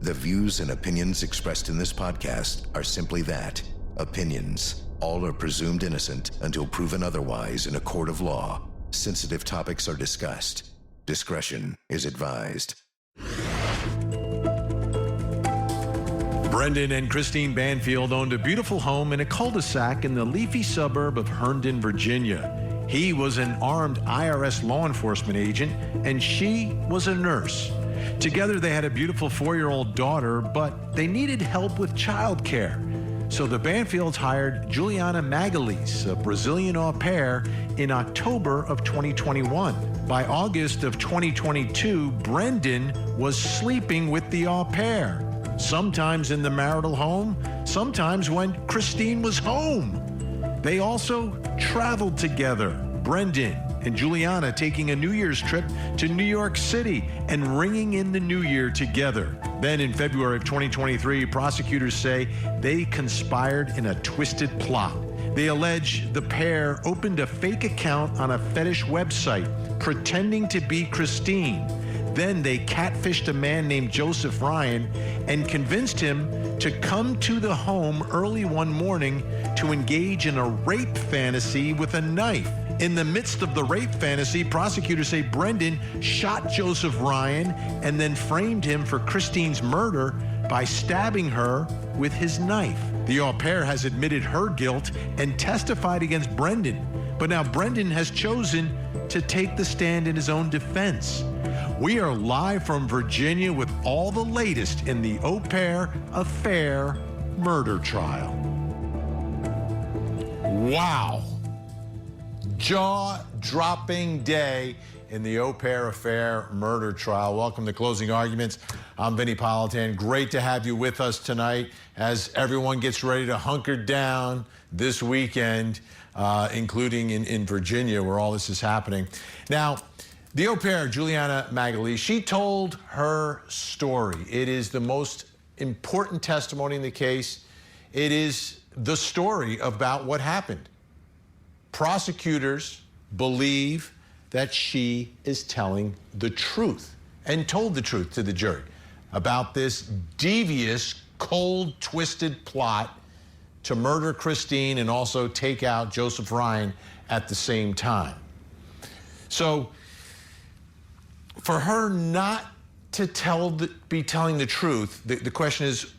The views and opinions expressed in this podcast are simply that, opinions. All are presumed innocent until proven otherwise in a court of law. Sensitive topics are discussed. Discretion is advised. Brendan and Christine Banfield owned a beautiful home in a cul-de-sac in the leafy suburb of Herndon, Virginia. He was an armed IRS law enforcement agent, and she was a nurse. Together, they had a beautiful 4-year-old daughter, but they needed help with childcare. So the Banfields hired Juliana Magalhães, a Brazilian au pair, in October of 2021. By August of 2022, Brendan was sleeping with the au pair, sometimes in the marital home, sometimes when Christine was home. They also traveled together, Brendan and Juliana taking a New Year's trip to New York City and ringing in the new year together. Then in February of 2023, prosecutors say they conspired in a twisted plot. They allege the pair opened a fake account on a fetish website, pretending to be Christine. Then they catfished a man named Joseph Ryan and convinced him to come to the home early one morning to engage in a rape fantasy with a knife. In the midst of the rape fantasy, prosecutors say Brendan shot Joseph Ryan and then framed him for Christine's murder by stabbing her with his knife. The au pair has admitted her guilt and testified against Brendan, but now Brendan has chosen to take the stand in his own defense. We are live from Virginia with all the latest in the au pair affair murder trial. Wow. Jaw-dropping day in the au pair affair murder trial. Welcome to Closing Arguments. I'm Vinnie Politan. Great to have you with us tonight as everyone gets ready to hunker down this weekend, including in Virginia where all this is happening. Now, the au pair, Juliana Magalhães, she told her story. It is the most important testimony in the case. It is the story about what happened. Prosecutors believe that she is telling the truth and told the truth to the jury about this devious, cold, twisted plot to murder Christine and also take out Joseph Ryan at the same time. So for her not to be telling the truth, the question is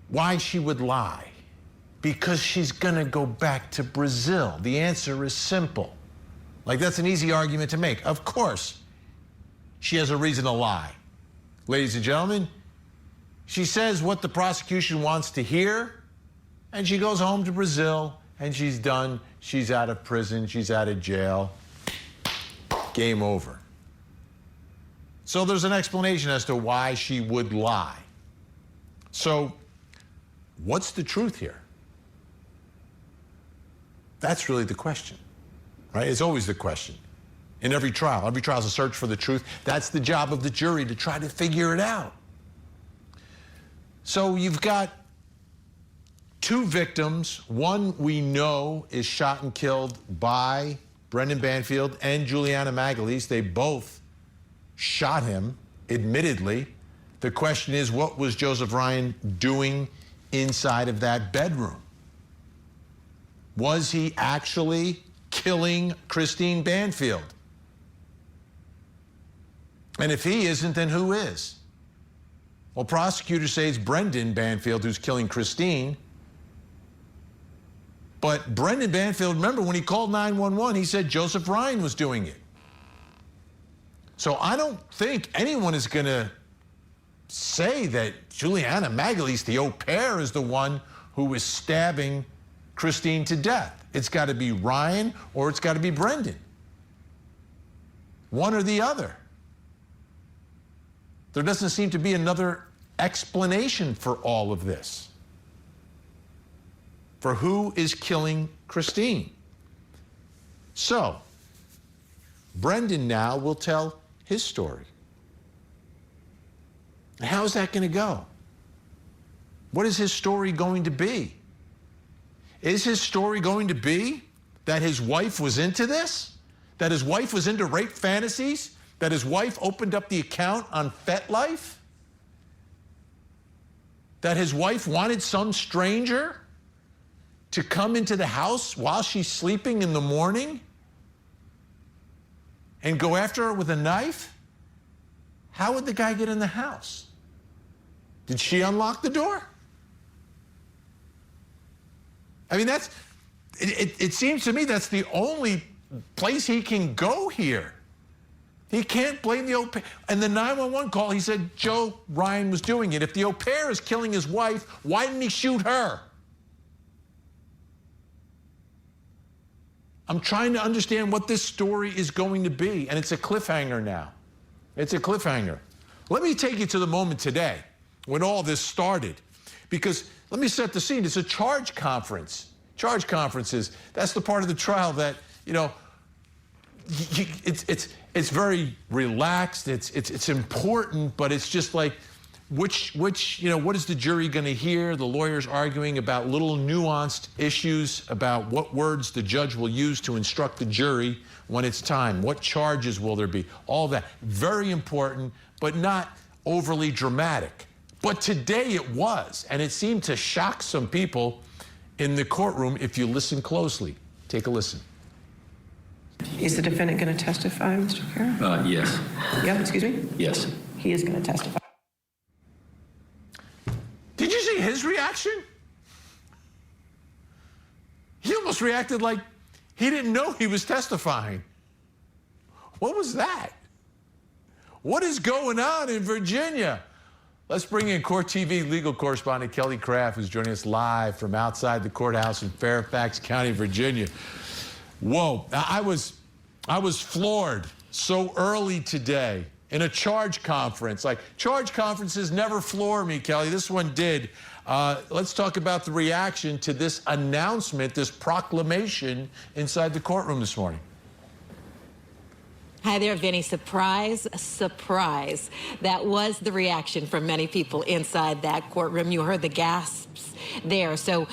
why she would lie. Because she's gonna go back to Brazil. The answer is simple. Like, that's an easy argument to make. Of course, she has a reason to lie. Ladies and gentlemen, she says what the prosecution wants to hear, and she goes home to Brazil, and she's done. She's out of prison, she's out of jail. Game over. So there's an explanation as to why she would lie. So, what's the truth here? That's really the question, right? It's always the question. In every trial is a search for the truth. That's the job of the jury, to try to figure it out. So you've got two victims. One we know is shot and killed by Brendan Banfield and Juliana Magalhães. They both shot him, admittedly. The question is, what was Joseph Ryan doing inside of that bedroom? Was he actually killing Christine Banfield? And if he isn't, then who is? Well, prosecutors say it's Brendan Banfield who's killing Christine. But Brendan Banfield, remember, when he called 911, he said Joseph Ryan was doing it. So I don't think anyone is going to say that Juliana Magalhães, the au pair, is the one who was stabbing Christine to death. It's got to be Ryan or it's got to be Brendan. One or the other. There doesn't seem to be another explanation for all of this. For who is killing Christine. So, Brendan now will tell his story. How's that going to go? What is his story going to be? Is his story going to be that his wife was into this? That his wife was into rape fantasies? That his wife opened up the account on FetLife? that his wife wanted some stranger to come into the house while she's sleeping in the morning and go after her with a knife? How would the guy get in the house? Did she unlock the door? I mean, it seems to me that's the only place he can go here. He can't blame the au pair. And the 911 call, he said Joe Ryan was doing it. If the au pair is killing his wife, why didn't he shoot her? I'm trying to understand what this story is going to be, and it's a cliffhanger now. It's a cliffhanger. Let me take you to the moment today when all this started, because let me set the scene. It's a charge conference. Charge conferences, that's the part of the trial that, you know, it's very relaxed, it's important, but it's just like, which you know, what is the jury going to hear? The lawyers arguing about little nuanced issues about what words the judge will use to instruct the jury when it's time. What charges will there be? All that. Very important, but not overly dramatic. But today it was, and it seemed to shock some people in the courtroom if you listen closely. Take a listen. Is the defendant going to testify, Mr. Kerry? Yes. Yeah, excuse me? Yes. He is going to testify. Did you see his reaction? He almost reacted like he didn't know he was testifying. What was that? What is going on in Virginia? Let's bring in Court TV legal correspondent Kelly Craft, who's joining us live from outside the courthouse in Fairfax County, Virginia. Whoa, I was floored so early today in a charge conference. Like, charge conferences never floor me, Kelly. This one did. Let's talk about the reaction to this announcement, this proclamation inside the courtroom this morning. Hi there, Vinnie. Surprise, surprise. That was the reaction from many people inside that courtroom. You heard the gasps there. So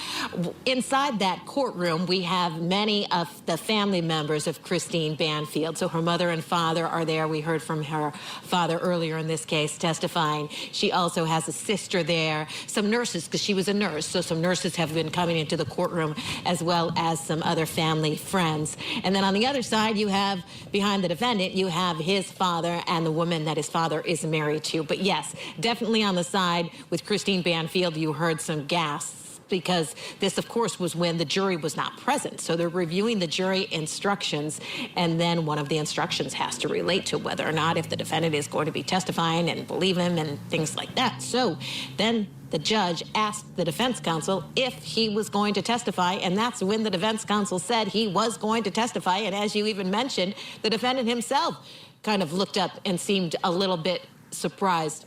inside that courtroom, we have many of the family members of Christine Banfield. So her mother and father are there. We heard from her father earlier in this case testifying. She also has a sister there, some nurses, because she was a nurse. So some nurses have been coming into the courtroom, as well as some other family friends. And then on the other side, you have, behind the defendant, you have his father and the woman that his father is married to. But yes, definitely on the side with Christine Banfield, you heard some gasps, because this, of course, was when the jury was not present. So they're reviewing the jury instructions, and then one of the instructions has to relate to whether or not if the defendant is going to be testifying and believe him and things like that. So then the judge asked the defense counsel if he was going to testify, and that's when the defense counsel said he was going to testify. And as you even mentioned, the defendant himself kind of looked up and seemed a little bit surprised.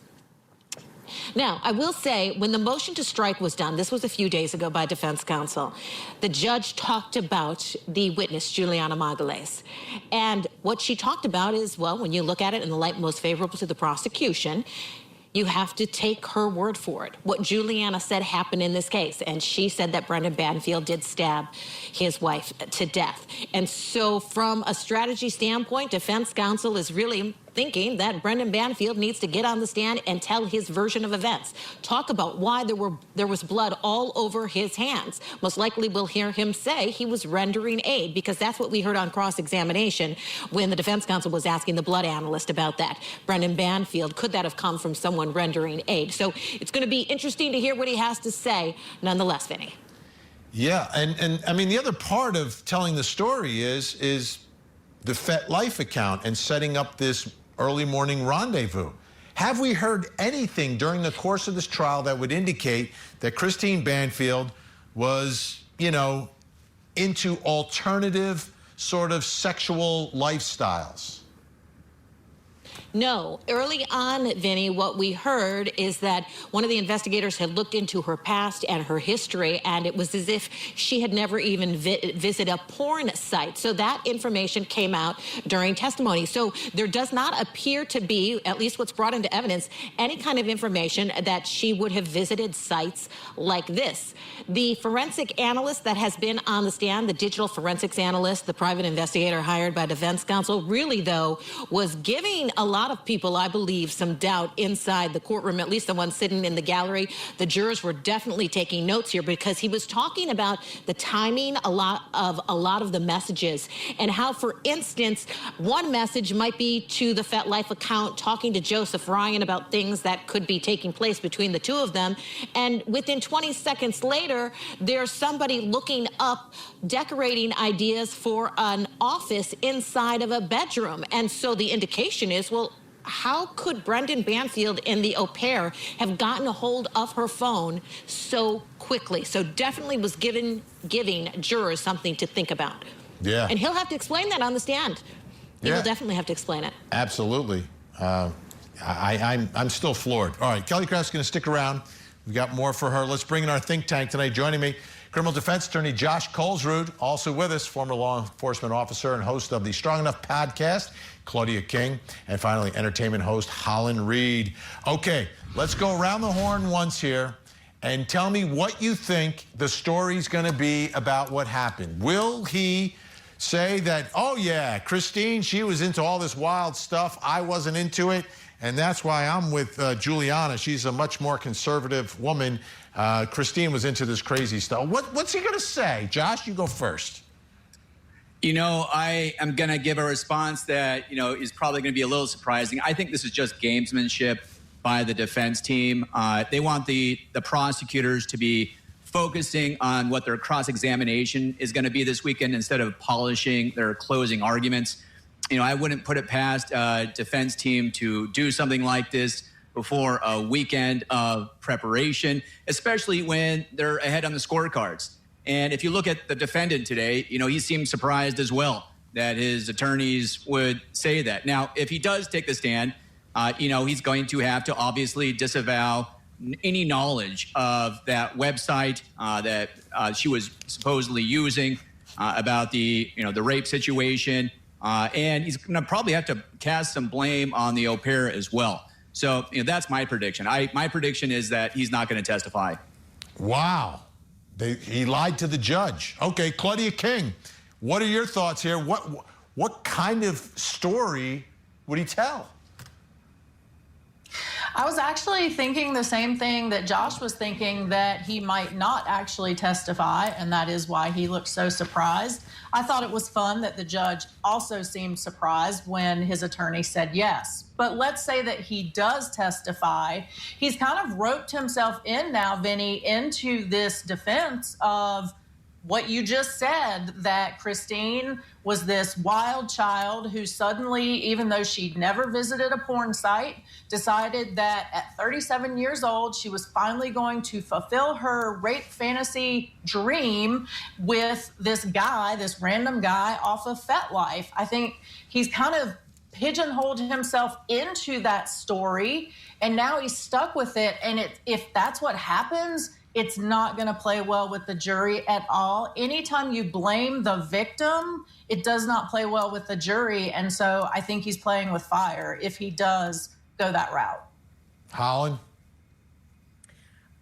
Now, I will say, when the motion to strike was done, this was a few days ago by defense counsel, the judge talked about the witness, Juliana Magalhães. And what she talked about is, well, when you look at it in the light most favorable to the prosecution, you have to take her word for it. What Juliana said happened in this case, and she said that Brendan Banfield did stab his wife to death. And so from a strategy standpoint, defense counsel is really thinking that Brendan Banfield needs to get on the stand and tell his version of events. Talk about why there was blood all over his hands. Most likely we'll hear him say he was rendering aid, because that's what we heard on cross-examination when the defense counsel was asking the blood analyst about that. Brendan Banfield, could that have come from someone rendering aid? So it's going to be interesting to hear what he has to say nonetheless, Vinnie. Yeah, and I mean, the other part of telling the story is the FetLife account and setting up this early morning rendezvous. Have we heard anything during the course of this trial that would indicate that Christine Banfield was, you know, into alternative sort of sexual lifestyles? No. Early on, Vinnie, what we heard is that one of the investigators had looked into her past and her history, and it was as if she had never even visited a porn site. So that information came out during testimony. So there does not appear to be, at least what's brought into evidence, any kind of information that she would have visited sites like this. The forensic analyst that has been on the stand, the digital forensics analyst, the private investigator hired by defense counsel, really, though, was giving a lot lot of people, I believe, some doubt inside the courtroom, at least the ones sitting in the gallery. The jurors were definitely taking notes here because he was talking about the timing a lot of the messages and how, for instance, one message might be to the FetLife account talking to Joseph Ryan about things that could be taking place between the two of them. And within 20 seconds later, there's somebody looking up decorating ideas for an office inside of a bedroom. And so the indication is, well, how could Brendan Banfield and the au pair have gotten a hold of her phone so quickly? So definitely was giving jurors something to think about. Yeah. And he'll have to explain that on the stand. He will definitely have to explain it. Absolutely. I'm still floored. All right, Kelly Craft's going to stick around. We've got more for her. Let's bring in our think tank tonight. Joining me, criminal defense attorney Josh Colesrud, also with us, former law enforcement officer and host of the Strong Enough podcast, Claudia King, and finally, entertainment host Holland Reed. Okay, let's go around the horn once here and tell me what you think the story's going to be about what happened. Will he say that, oh yeah, Christine, she was into all this wild stuff, I wasn't into it, and that's why I'm with Juliana. She's a much more conservative woman. Christine was into this crazy stuff. What's he going to say? Josh, you go first. You know, I am going to give a response that, you know, is probably going to be a little surprising. I think this is just gamesmanship by the defense team. They want the prosecutors to be focusing on what their cross-examination is going to be this weekend instead of polishing their closing arguments. You know, I wouldn't put it past a defense team to do something like this before a weekend of preparation, especially when they're ahead on the scorecards. And if you look at the defendant today, you know, he seemed surprised as well that his attorneys would say that. Now, if he does take the stand, you know, he's going to have to obviously disavow any knowledge of that website that she was supposedly using about the, you know, the rape situation. And he's going to probably have to cast some blame on the au pair as well. So, you know, that's my prediction. My prediction is that he's not going to testify. Wow. He lied to the judge. Okay, Claudia King, what are your thoughts here? What kind of story would he tell? I was actually thinking the same thing that Josh was thinking, that he might not actually testify, and that is why he looked so surprised. I thought it was fun that the judge also seemed surprised when his attorney said yes. But let's say that he does testify. He's kind of roped himself in now, Vinnie, into this defense of what you just said, that Christine was this wild child who suddenly, even though she'd never visited a porn site, decided that at 37 years old, she was finally going to fulfill her rape fantasy dream with this guy, this random guy off of FetLife. I think he's kind of pigeonholed himself into that story, and now he's stuck with it. And if that's what happens, it's not going to play well with the jury at all. Anytime you blame the victim, it does not play well with the jury. And so I think he's playing with fire if he does go that route. Holland?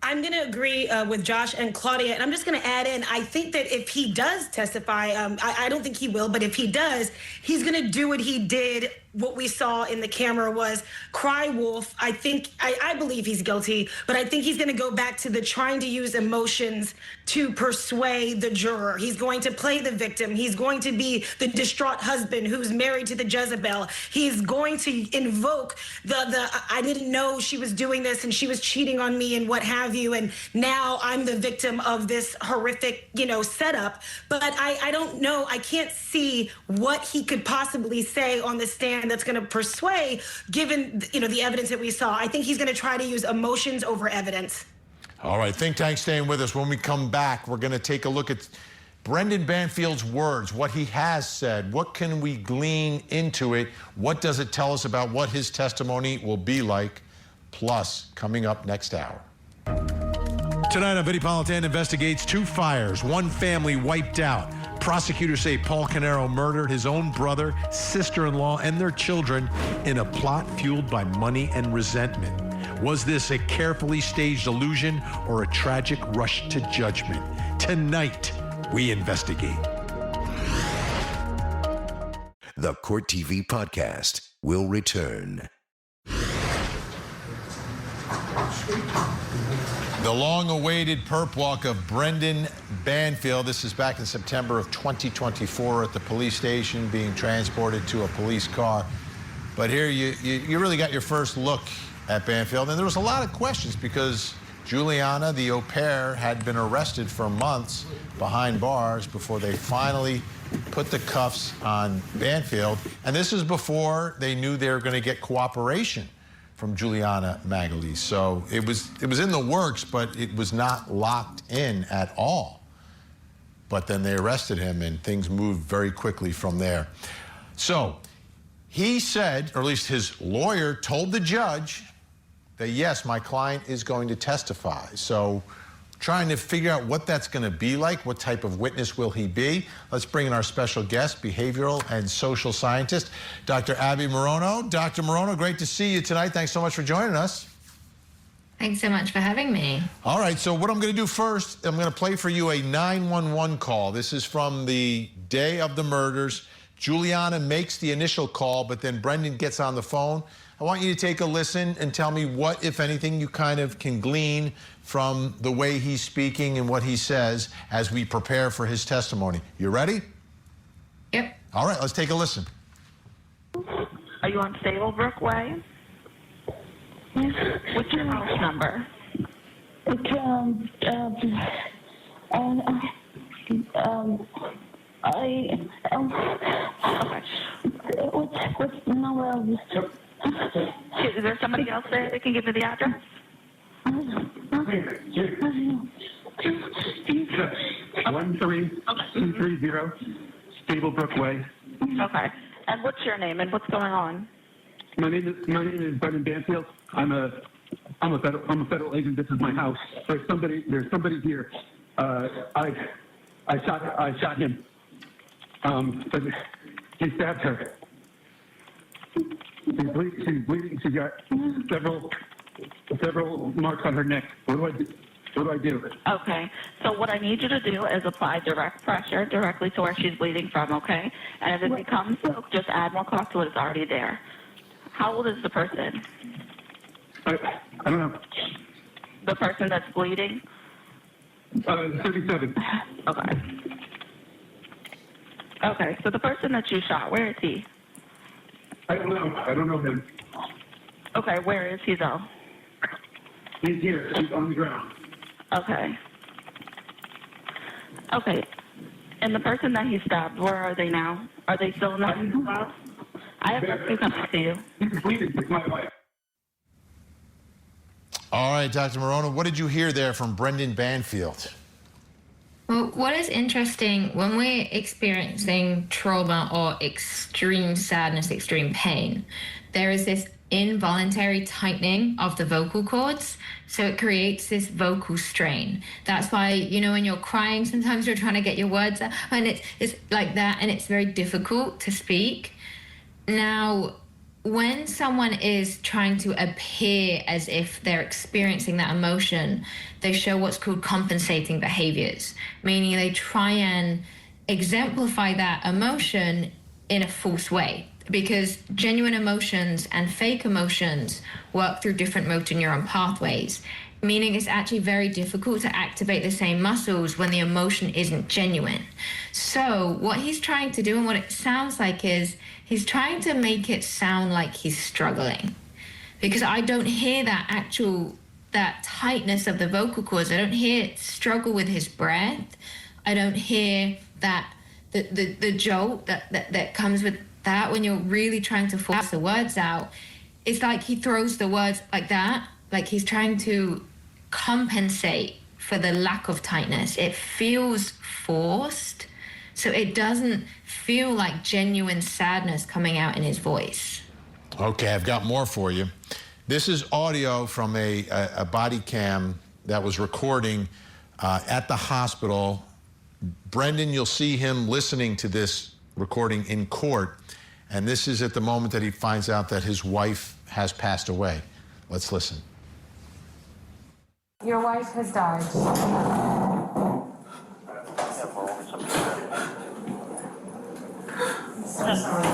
I'm going to agree with Josh and Claudia, and I'm just going to add in, I think that if he does testify, I don't think he will, but if he does, he's going to do what he did. What we saw in the camera was cry wolf. I believe he's guilty, but I think he's going to go back to the trying to use emotions to persuade the juror. He's going to play the victim. He's going to be the distraught husband who's married to the Jezebel. He's going to invoke the I didn't know she was doing this and she was cheating on me and what have you, and now I'm the victim of this horrific, you know, setup. But I don't know. I can't see what he could possibly say on the stand that's going to persuade, given, you know, the evidence that we saw. I think he's going to try to use emotions over evidence. All right, think tank staying with us. When we come back, we're going to take a look at Brendan Banfield's words, what he has said. What can we glean into it? What does it tell us about what his testimony will be like? Plus, coming up next hour. Tonight on Vinnie Politan investigates two fires, one family wiped out. Prosecutors say Paul Canero murdered his own brother, sister-in-law, and their children in a plot fueled by money and resentment. Was this a carefully staged illusion or a tragic rush to judgment? Tonight, we investigate. The Court TV podcast will return. The long-awaited perp walk of Brendan Banfield. This is back in September of 2024 at the police station, being transported to a police car. But here you really got your first look at Banfield, and there was a lot of questions because Juliana, the au pair, had been arrested for months behind bars before they finally put the cuffs on Banfield. And this is before they knew they were going to get cooperation from Juliana Magalhães. So it was in the works, but it was not locked in at all. But then they arrested him, and things moved very quickly from there. So he said, or at least his lawyer told the judge, that yes, my client is going to testify. So trying to figure out what that's going to be like, what type of witness will he be. Let's bring in our special guest, behavioral and social scientist, Dr. Abby Morono. Dr. Morono, great to see you tonight. Thanks so much for joining us. Thanks so much for having me. All right, so what I'm going to do first, I'm going to play for you a 911 call. This is from the day of the murders. Juliana makes the initial call, but then Brendan gets on the phone. I want you to take a listen and tell me what, if anything, you kind of can glean from the way he's speaking and what he says as we prepare for his testimony. You ready? Yep. All right, let's take a listen. Are you on Stablebrook Way? What's your house number? Okay. What's the number of this? Is there somebody else there that can give me the address? 13230 Stablebrook Way. Okay. And what's your name and what's going on? My name is Brendan Banfield. I'm a federal agent. This is my house. There's somebody here. I shot him. But he stabbed her. She's bleeding. She's got several marks on her neck. What do I do? Okay. So what I need you to do is apply direct pressure directly to where she's bleeding from, okay? And if it becomes soaked, just add more cloth to it. It's already there. How old is the person? I don't know. The person that's bleeding? 37. Okay. Okay. So the person that you shot, where is he? I don't know. I don't know him. Okay. Where is he, though? He's here. He's on the ground. Okay. Okay. And the person that he stabbed, where are they now? Are they still in the house? I have rescue coming to you. He's bleeding. It's my wife. All right, Dr. Morono, what did you hear there from Brendan Banfield? Well, what is interesting, when we're experiencing trauma or extreme sadness, extreme pain, there is this involuntary tightening of the vocal cords. So it creates this vocal strain. That's why, you know, when you're crying, sometimes you're trying to get your words out, and it's like that, and it's very difficult to speak. Now, when someone is trying to appear as if they're experiencing that emotion, they show what's called compensating behaviors, meaning they try and exemplify that emotion in a false way, because genuine emotions and fake emotions work through different motor neuron pathways, meaning it's actually very difficult to activate the same muscles when the emotion isn't genuine. So what he's trying to do, and what it sounds like, is he's trying to make it sound like he's struggling, because I don't hear that tightness of the vocal cords. I don't hear it struggle with his breath. I don't hear that the jolt that comes with that when you're really trying to force the words out. It's like he throws the words like that, like he's trying to compensate for the lack of tightness. It feels forced, so it doesn't feel like genuine sadness coming out in his voice. Okay, I've got more for you. This is audio from a body cam that was recording at the hospital. Brendan, you'll see him listening to this recording in court, and this is at the moment that he finds out that his wife has passed away. Let's listen. Your wife has died. So sorry.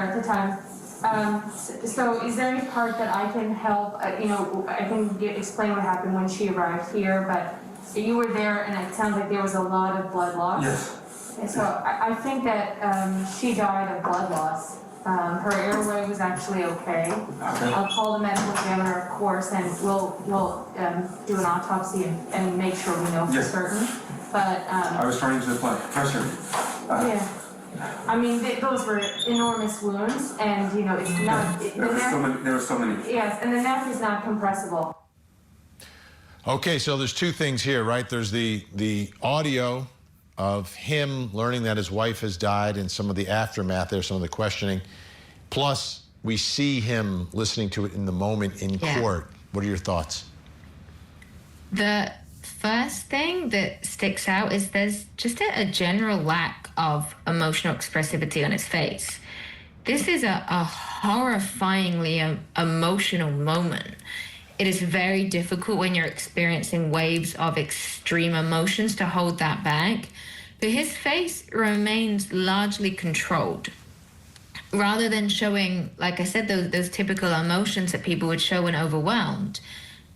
at the time. So is there any part that I can help? You know, I can explain what happened when she arrived here, but you were there, and it sounds like there was a lot of blood loss. Yes. And so I think that she died of blood loss. Her airway was actually okay. I'll call the medical examiner, of course, and we'll do an autopsy and make sure we know for certain. But I was trying to apply pressure. yeah. I mean, those were enormous wounds, and you know, it's not. There were so many. Yes, and the neck is not compressible. Okay, so there's two things here, right? There's the audio of him learning that his wife has died and some of the aftermath there, some of the questioning. Plus, we see him listening to it in the moment in court. What are your thoughts? The first thing that sticks out is there's just a general lack of emotional expressivity on his face. This is a horrifyingly emotional moment. It is very difficult when you're experiencing waves of extreme emotions to hold that back, but his face remains largely controlled. Rather than showing, like I said, those typical emotions that people would show when overwhelmed,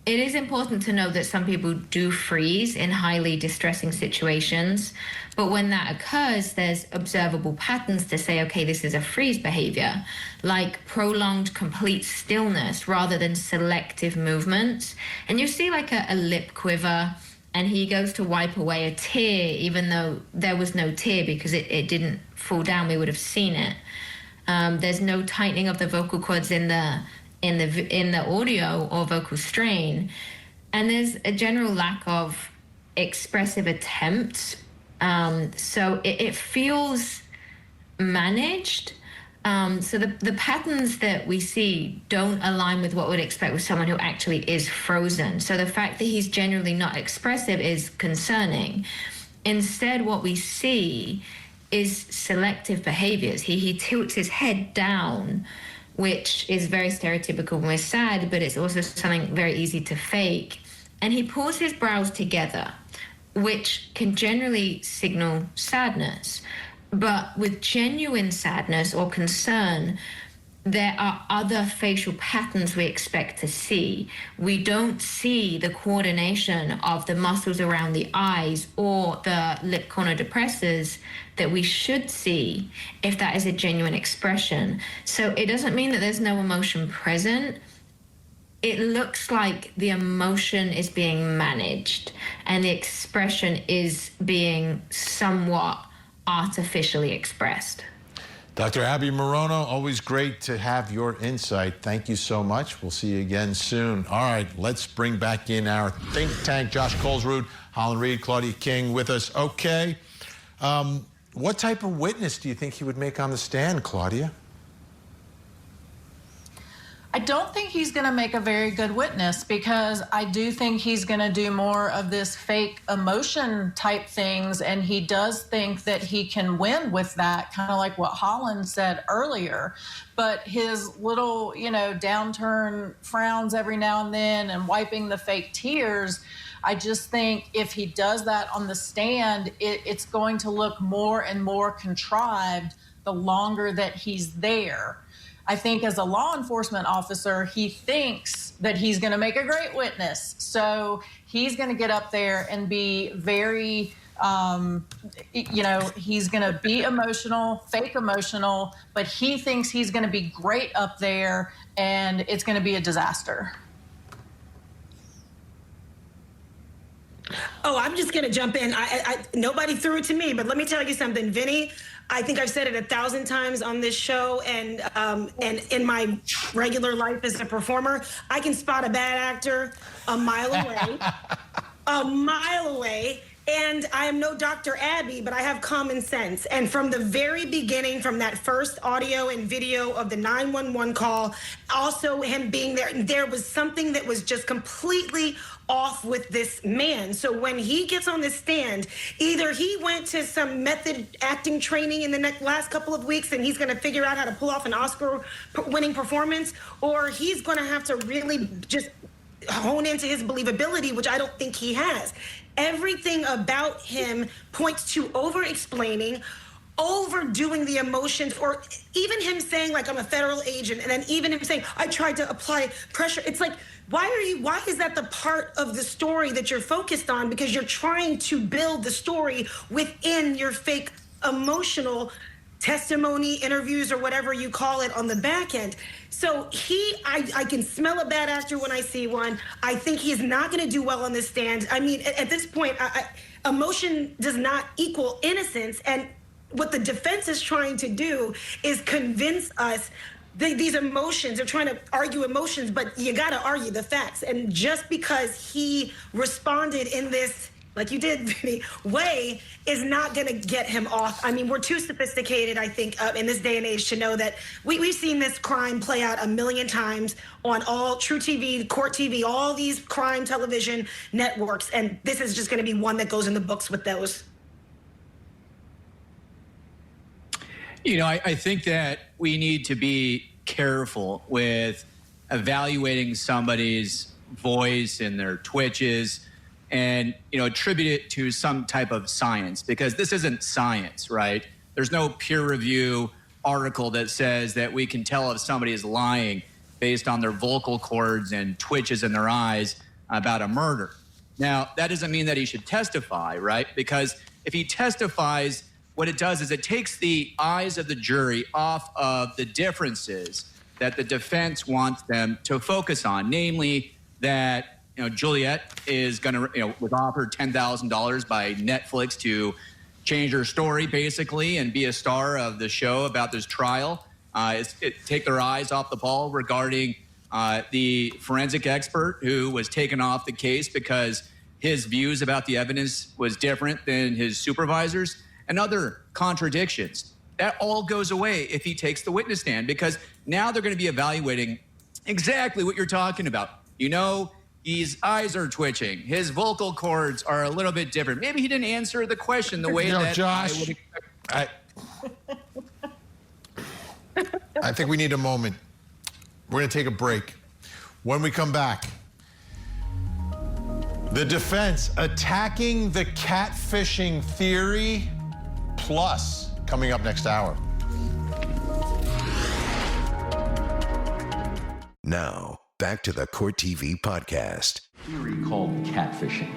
it is important to know that some people do freeze in highly distressing situations, but when that occurs, there's observable patterns to say, okay, this is a freeze behavior, like prolonged complete stillness rather than selective movements. And you see like a lip quiver, and he goes to wipe away a tear, even though there was no tear because it didn't fall down, we would have seen it. There's no tightening of the vocal cords in the audio or vocal strain, and there's a general lack of expressive attempts. So it feels managed. So the patterns that we see don't align with what we'd expect with someone who actually is frozen. So the fact that he's generally not expressive is concerning. Instead, what we see is selective behaviors. He tilts his head down, which is very stereotypical when we're sad, but it's also something very easy to fake. And he pulls his brows together, which can generally signal sadness. But with genuine sadness or concern, there are other facial patterns we expect to see. We don't see the coordination of the muscles around the eyes or the lip corner depressors that we should see if that is a genuine expression. So it doesn't mean that there's no emotion present. It looks like the emotion is being managed and the expression is being somewhat artificially expressed. Dr. Abby Morono, always great to have your insight. Thank you so much. We'll see you again soon. All right, let's bring back in our think tank. Josh Colesrud, Holland Reed, Claudia King with us. Okay. What type of witness do you think he would make on the stand, Claudia? I don't think he's going to make a very good witness because I do think he's going to do more of this fake emotion type things, and he does think that he can win with that, kind of like what Holland said earlier. But his little, downturn frowns every now and then and wiping the fake tears, I just think if he does that on the stand, it's going to look more and more contrived the longer that he's there. I think as a law enforcement officer, he thinks that he's going to make a great witness. So he's going to get up there and be very, he's going to be emotional, fake emotional, but he thinks he's going to be great up there and it's going to be a disaster. Oh, I'm just going to jump in. Nobody threw it to me, but let me tell you something, Vinnie. I think I've said it 1,000 times on this show and in my regular life as a performer, I can spot a bad actor a mile away, and I am no Dr. Abby, but I have common sense. And from the very beginning, from that first audio and video of the 911 call, also him being there, there was something that was just completely off with this man. So when he gets on the stand, either he went to some method acting training in the last couple of weeks and he's going to figure out how to pull off an Oscar-winning performance, or he's going to have to really just hone into his believability, which I don't think he has. Everything about him points to over-explaining, overdoing the emotions, or even him saying, like, I'm a federal agent, and then even him saying, I tried to apply pressure. It's like, why is that the part of the story that you're focused on? Because you're trying to build the story within your fake emotional testimony, interviews, or whatever you call it on the back end. So I can smell a bad actor when I see one. I think he is not going to do well on this stand. I mean, at this point, emotion does not equal innocence. And what the defense is trying to do is convince us these emotions, they're trying to argue emotions, but you got to argue the facts. And just because he responded in this, like you did, Vinnie, way, is not going to get him off. I mean, we're too sophisticated, I think, in this day and age to know that we've seen this crime play out a million times on all True TV, Court TV, all these crime television networks. And this is just going to be one that goes in the books with those. You know, I think that we need to be careful with evaluating somebody's voice and their twitches and, you know, attribute it to some type of science, because this isn't science, right? There's no peer review article that says that we can tell if somebody is lying based on their vocal cords and twitches in their eyes about a murder. Now, that doesn't mean that he should testify, right? Because if he testifies, what it does is it takes the eyes of the jury off of the differences that the defense wants them to focus on, namely that, you know, Juliet is going to, you know, was offered $10,000 by Netflix to change her story, basically, and be a star of the show about this trial. Take their eyes off the ball regarding the forensic expert who was taken off the case because his views about the evidence was different than his supervisors, and other contradictions. That all goes away if he takes the witness stand, because now they're going to be evaluating exactly what you're talking about. You know, his eyes are twitching. His vocal cords are a little bit different. Maybe he didn't answer the question the way that Josh, I would expect. I think we need a moment. We're going to take a break. When we come back, the defense attacking the catfishing theory, plus, coming up next hour. Now, back to the Court TV podcast. Theory called catfishing.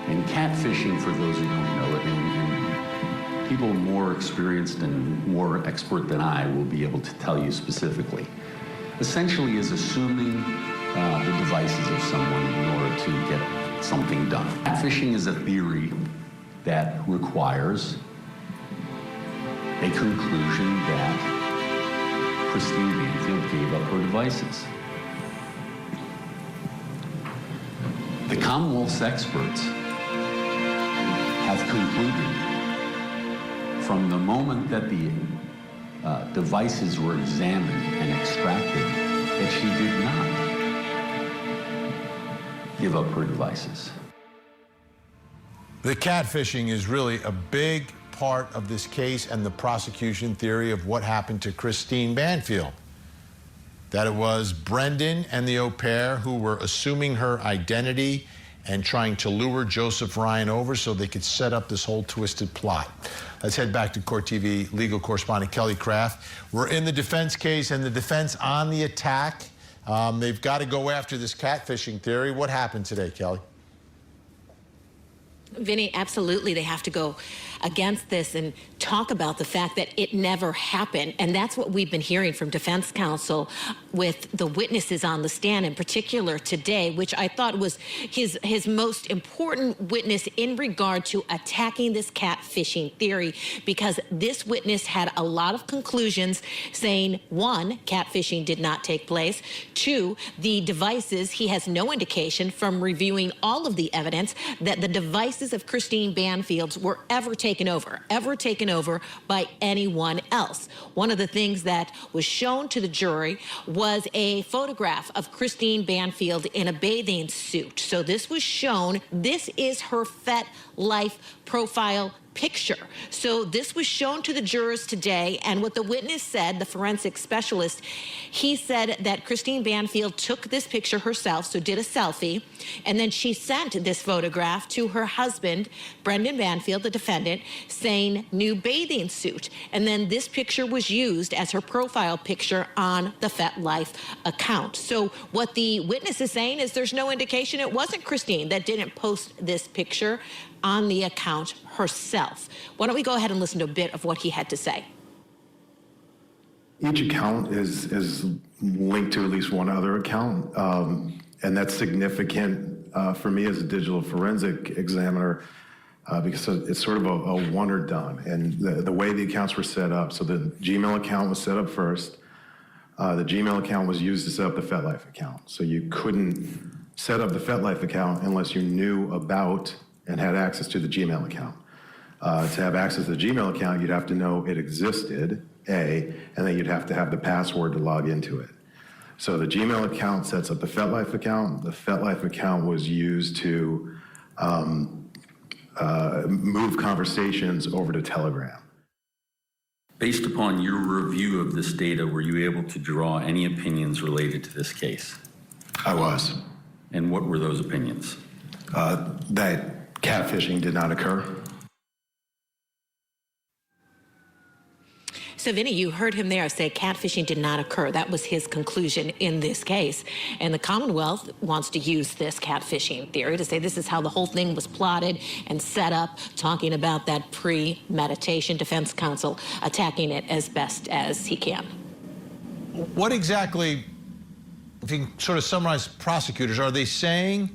And catfishing, for those who don't know it, and people more experienced and more expert than I will be able to tell you specifically, essentially is assuming the devices of someone in order to get something done. Catfishing is a theory that requires a conclusion that Christine Banfield gave up her devices. The Commonwealth's experts have concluded from the moment that the devices were examined and extracted that she did not give up her devices. The catfishing is really a big part of this case and the prosecution theory of what happened to Christine Banfield. That it was Brendan and the au pair who were assuming her identity and trying to lure Joseph Ryan over so they could set up this whole twisted plot. Let's head back to Court TV legal correspondent Kelly Craft. We're in the defense case and the defense on the attack. They've got to go after this catfishing theory. What happened today, Kelly? Vinnie, absolutely. They have to go against this and talk about the fact that it never happened. And that's what we've been hearing from defense counsel with the witnesses on the stand, in particular today, which I thought was his most important witness in regard to attacking this catfishing theory, because this witness had a lot of conclusions saying, one, catfishing did not take place. Two, the devices, he has no indication from reviewing all of the evidence that the devices of Christine Banfield's were ever taken over by anyone else. One of the things that was shown to the jury was a photograph of Christine Banfield in a bathing suit. So this was shown. This is her FetLife profile picture. So this was shown to the jurors today, and what the witness said, the forensic specialist, he said that Christine Banfield took this picture herself, so did a selfie, and then she sent this photograph to her husband, Brendan Banfield, the defendant, saying new bathing suit. And then this picture was used as her profile picture on the FetLife account. So what the witness is saying is there's no indication it wasn't Christine that didn't post this picture on the account herself. Why don't we go ahead and listen to a bit of what he had to say. Each account is linked to at least one other account, and that's significant for me as a digital forensic examiner because it's sort of a one or done. And the way the accounts were set up, so the Gmail account was set up first. The Gmail account was used to set up the FetLife account. So you couldn't set up the FetLife account unless you knew about and had access to the Gmail account. To have access to the Gmail account, you'd have to know it existed, and then you'd have to have the password to log into it. So the Gmail account sets up the FetLife account. The FetLife account was used to move conversations over to Telegram. Based upon your review of this data, were you able to draw any opinions related to this case? I was. And what were those opinions? That catfishing did not occur. So, Vinnie, you heard him there say catfishing did not occur. That was his conclusion in this case. And the Commonwealth wants to use this catfishing theory to say this is how the whole thing was plotted and set up, talking about that premeditation. Defense counsel attacking it as best as he can. What exactly, if you can sort of summarize, prosecutors, are they saying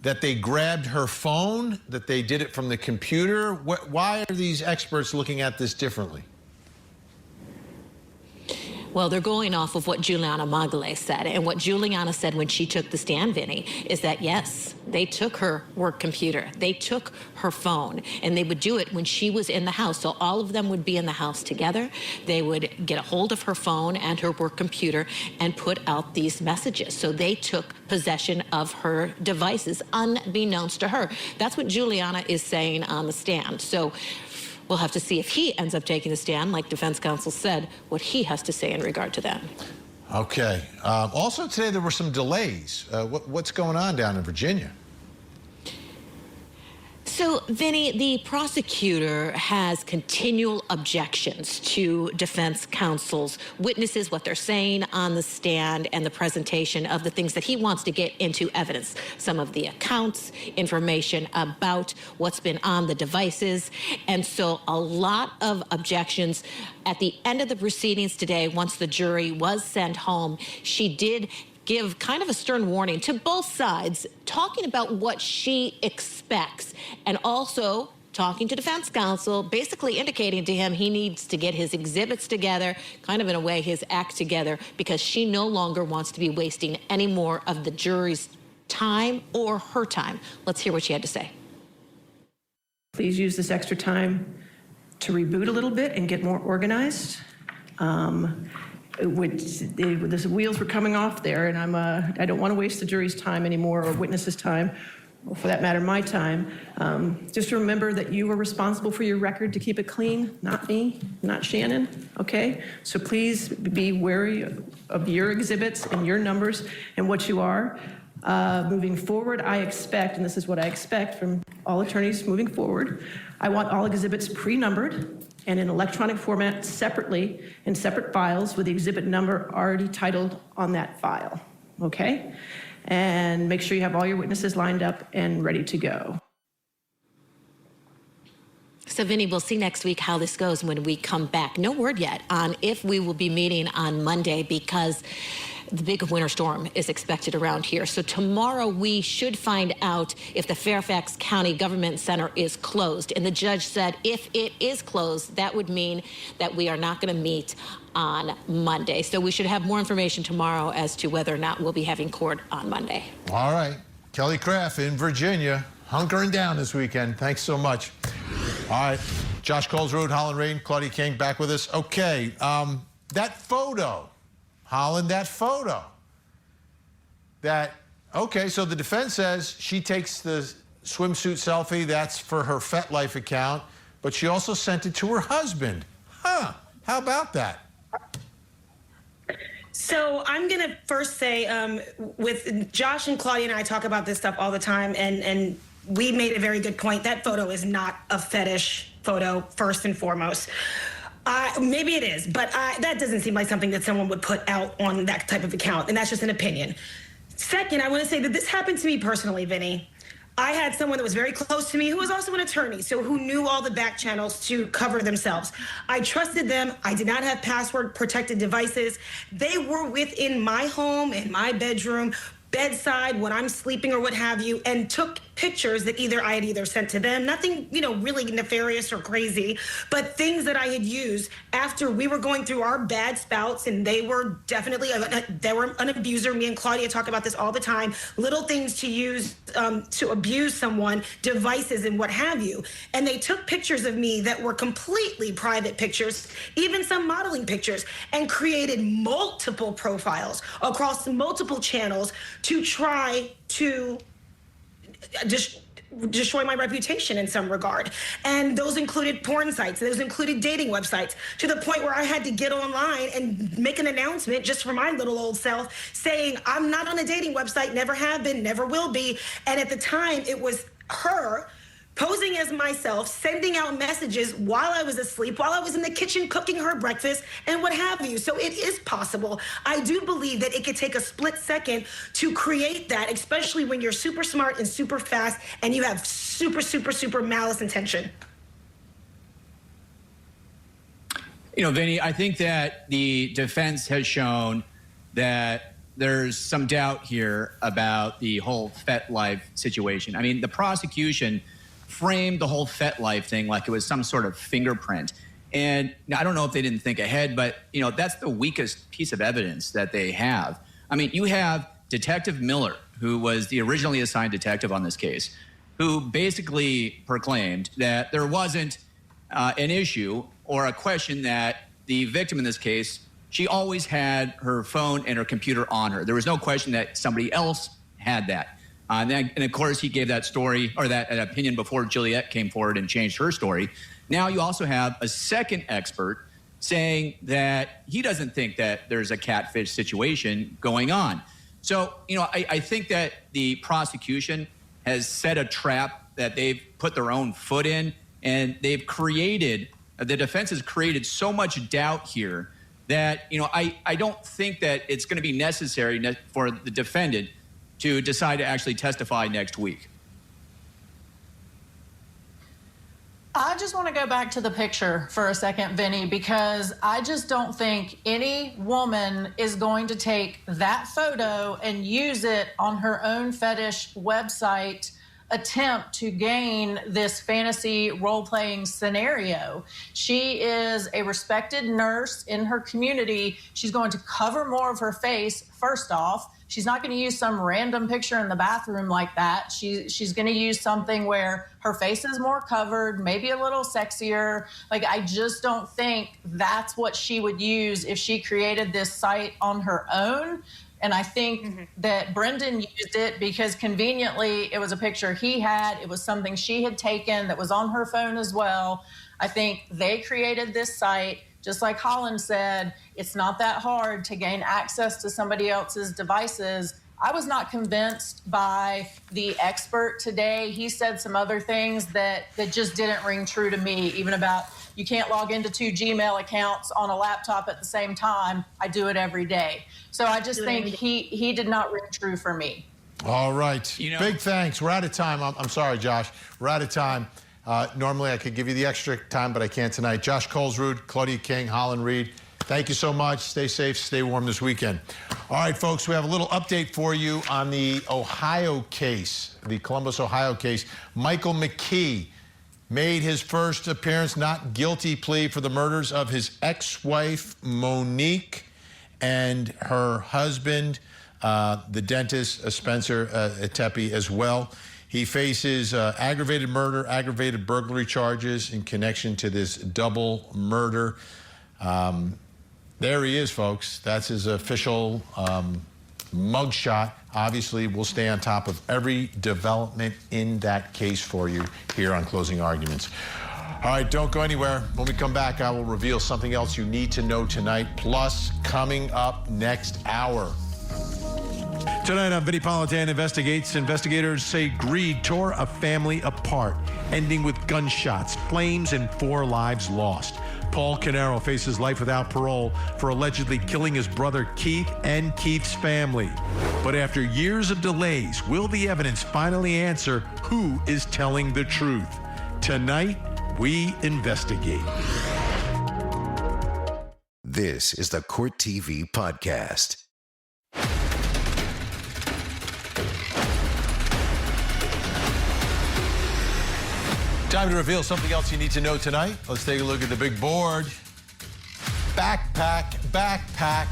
that they grabbed her phone, that they did it from the computer? Why are these experts looking at this differently? Well, they're going off of what Juliana Magalhães said. And what Juliana said when she took the stand, Vinnie, is that, yes, they took her work computer. They took her phone. And they would do it when she was in the house. So all of them would be in the house together. They would get a hold of her phone and her work computer and put out these messages. So they took possession of her devices, unbeknownst to her. That's what Juliana is saying on the stand. So we'll have to see if he ends up taking the stand, like defense counsel said, what he has to say in regard to that. Okay. Also today there were some delays. What's going on down in Virginia? So, Vinnie, the prosecutor has continual objections to defense counsel's witnesses, what they're saying on the stand, and the presentation of the things that he wants to get into evidence. Some of the accounts, information about what's been on the devices. And so a lot of objections. At the end of the proceedings today, once the jury was sent home, she did give kind of a stern warning to both sides, talking about what she expects, and also talking to defense counsel, basically indicating to him he needs to get his exhibits together, kind of in a way his act together, because she no longer wants to be wasting any more of the jury's time or her time. Let's hear what she had to say. Please use this extra time to reboot a little bit and get more organized. The wheels were coming off there, and I don't want to waste the jury's time anymore, or witnesses' time, or for that matter, my time. Just remember that you are responsible for your record to keep it clean, not me, not Shannon, okay? So please be wary of your exhibits and your numbers and what you are. Moving forward, I expect, and this is what I expect from all attorneys moving forward, I want all exhibits pre-numbered and in electronic format separately in separate files with the exhibit number already titled on that file, okay? And make sure you have all your witnesses lined up and ready to go. So, Vinnie, we'll see next week how this goes when we come back. No word yet on if we will be meeting on Monday, because the big winter storm is expected around here. So tomorrow we should find out if the Fairfax County Government Center is closed. And the judge said if it is closed, that would mean that we are not going to meet on Monday. So we should have more information tomorrow as to whether or not we'll be having court on Monday. All right. Kelly Craft in Virginia, hunkering down this weekend. Thanks so much. All right. Josh Coles, Road, Holland Rain, Claudia King back with us. Okay. That photo. Holland, that photo. Okay, so the defense says she takes the swimsuit selfie, that's for her FetLife account, but she also sent it to her husband. Huh, how about that? So I'm going to first say, with Josh and Claudia and I talk about this stuff all the time, and we made a very good point. That photo is not a fetish photo, first and foremost. Maybe it is, but that doesn't seem like something that someone would put out on that type of account, and that's just an opinion. Second, I want to say that this happened to me personally, Vinny. I had someone that was very close to me who was also an attorney, so who knew all the back channels to cover themselves. I trusted them. I did not have password-protected devices. They were within my home, in my bedroom, bedside, when I'm sleeping or what have you, and took pictures that I had sent to them. Nothing, really nefarious or crazy, but things that I had used after we were going through our bad spouts, and they were definitely, they were an abuser. Me and Claudia talk about this all the time. Little things to use to abuse someone, devices and what have you. And they took pictures of me that were completely private pictures, even some modeling pictures, and created multiple profiles across multiple channels to try to destroy my reputation in some regard. And those included porn sites, those included dating websites, to the point where I had to get online and make an announcement just for my little old self saying, I'm not on a dating website, never have been, never will be. And at the time, it was her posing as myself, sending out messages while I was asleep, while I was in the kitchen cooking her breakfast, and what have you. So it is possible. I do believe that it could take a split second to create that, especially when you're super smart and super fast and you have super, super, super malice intention. Vinny, I think that the defense has shown that there's some doubt here about the whole FetLife situation. I mean, the prosecution framed the whole FetLife thing like it was some sort of fingerprint. And I don't know if they didn't think ahead, but, that's the weakest piece of evidence that they have. I mean, you have Detective Miller, who was the originally assigned detective on this case, who basically proclaimed that there wasn't an issue or a question that the victim in this case, she always had her phone and her computer on her. There was no question that somebody else had that. And of course, he gave that story or that opinion before Juliet came forward and changed her story. Now you also have a second expert saying that he doesn't think that there's a catfish situation going on. So, I think that the prosecution has set a trap that they've put their own foot in, and the defense has created so much doubt here that, I don't think that it's going to be necessary for the defendant to decide to actually testify next week. I just want to go back to the picture for a second, Vinny, because I just don't think any woman is going to take that photo and use it on her own fetish website attempt to gain this fantasy role-playing scenario. She is a respected nurse in her community. She's going to cover more of her face, first off. She's not going to use some random picture in the bathroom like that. She's going to use something where her face is more covered, maybe a little sexier. I just don't think that's what she would use if she created this site on her own. And I think that Brendan used it because conveniently it was a picture he had. It was something she had taken that was on her phone as well. I think they created this site. Just like Holland said, it's not that hard to gain access to somebody else's devices. I was not convinced by the expert today. He said some other things that just didn't ring true to me, even about you can't log into 2 Gmail accounts on a laptop at the same time. I do it every day. So I just think he did not ring true for me. All right. Big thanks. We're out of time. I'm sorry, Josh. We're out of time. Normally I could give you the extra time, but I can't tonight. Josh Colesrud, Claudia King, Holland Reed, thank you so much. Stay safe, stay warm this weekend. All right, folks, we have a little update for you on the Ohio case, the Columbus, Ohio case. Michael McKee made his first appearance, not guilty plea for the murders of his ex-wife, Monique, and her husband, the dentist, Spencer Tepe, as well. He faces aggravated murder, aggravated burglary charges in connection to this double murder. There he is, folks. That's his official mugshot. Obviously, we'll stay on top of every development in that case for you here on Closing Arguments. All right, don't go anywhere. When we come back, I will reveal something else you need to know tonight. Plus, coming up next hour. Tonight on Vinnie Politan Investigates, investigators say greed tore a family apart, ending with gunshots, flames, and 4 lives lost. Paul Canaro faces life without parole for allegedly killing his brother Keith and Keith's family. But after years of delays, will the evidence finally answer who is telling the truth? Tonight, we investigate. This is the Court TV Podcast. Time to reveal something else you need to know tonight. Let's take a look at the big board. Backpack.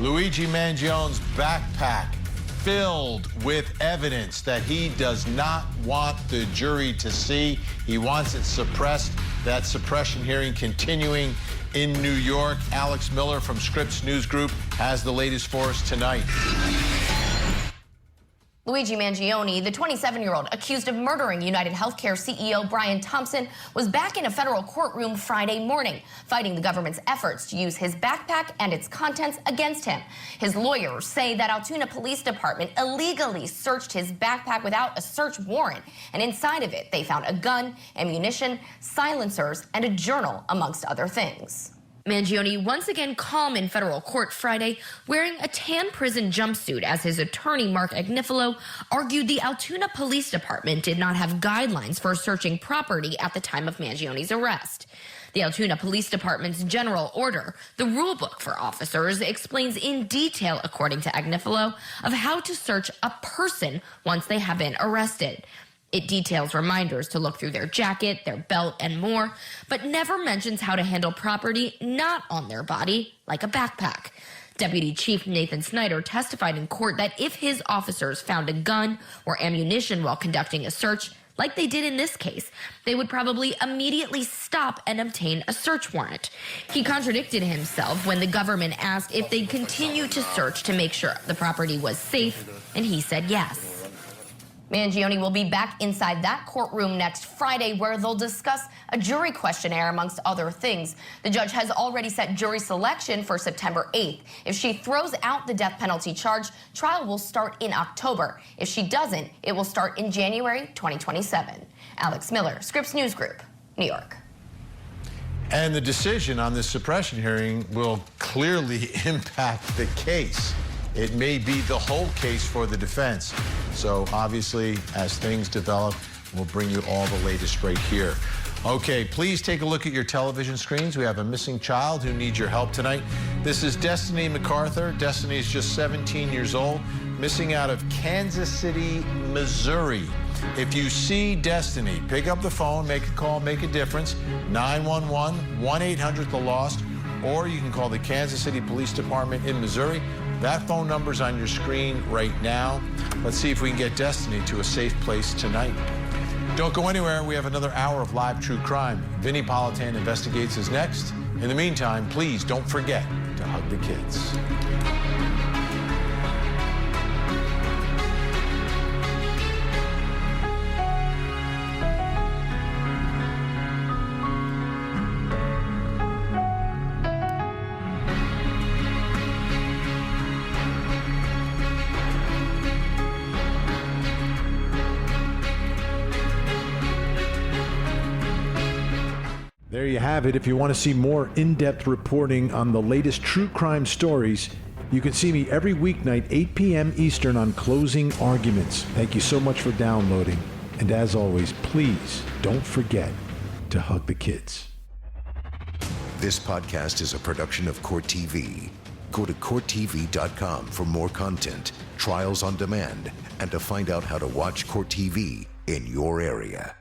Luigi Mangione's backpack filled with evidence that he does not want the jury to see. He wants it suppressed. That suppression hearing continuing in New York. Alex Miller from Scripps News Group has the latest for us tonight. Luigi Mangione, the 27-year-old accused of murdering United Healthcare CEO Brian Thompson, was back in a federal courtroom Friday morning, fighting the government's efforts to use his backpack and its contents against him. His lawyers say that Altoona Police Department illegally searched his backpack without a search warrant, and inside of it they found a gun, ammunition, silencers, and a journal, amongst other things. Mangione once again calm in federal court Friday, wearing a tan prison jumpsuit as his attorney Mark Agnifilo argued the Altoona Police Department did not have guidelines for searching property at the time of Mangione's arrest. The Altoona Police Department's general order, the rule book for officers, explains in detail, according to Agnifilo, of how to search a person once they have been arrested. It details reminders to look through their jacket, their belt, and more, but never mentions how to handle property not on their body, like a backpack. Deputy Chief Nathan Snyder testified in court that if his officers found a gun or ammunition while conducting a search, like they did in this case, they would probably immediately stop and obtain a search warrant. He contradicted himself when the government asked if they'd continue to search to make sure the property was safe, and he said yes. Mangione will be back inside that courtroom next Friday, where they'll discuss a jury questionnaire, amongst other things. The judge has already set jury selection for September 8th. If she throws out the death penalty charge, trial will start in October. If she doesn't, it will start in January 2027. Alex Miller, Scripps News Group, New York. And the decision on this suppression hearing will clearly impact the case. It may be the whole case for the defense. So obviously, as things develop, we'll bring you all the latest right here. Okay, please take a look at your television screens. We have a missing child who needs your help tonight. This is Destiny MacArthur. Destiny is just 17 years old, missing out of Kansas City, Missouri. If you see Destiny, pick up the phone, make a call, make a difference. 911, 1-800-THE-LOST, or you can call the Kansas City Police Department in Missouri. That phone number's on your screen right now. Let's see if we can get Destiny to a safe place tonight. Don't go anywhere. We have another hour of live true crime. Vinnie Politan Investigates is next. In the meantime, please don't forget to hug the kids. There you have it. If you want to see more in-depth reporting on the latest true crime stories, you can see me every weeknight, 8 p.m. Eastern on Closing Arguments. Thank you so much for downloading. And as always, please don't forget to hug the kids. This podcast is a production of Court TV. Go to CourtTV.com for more content, trials on demand, and to find out how to watch Court TV in your area.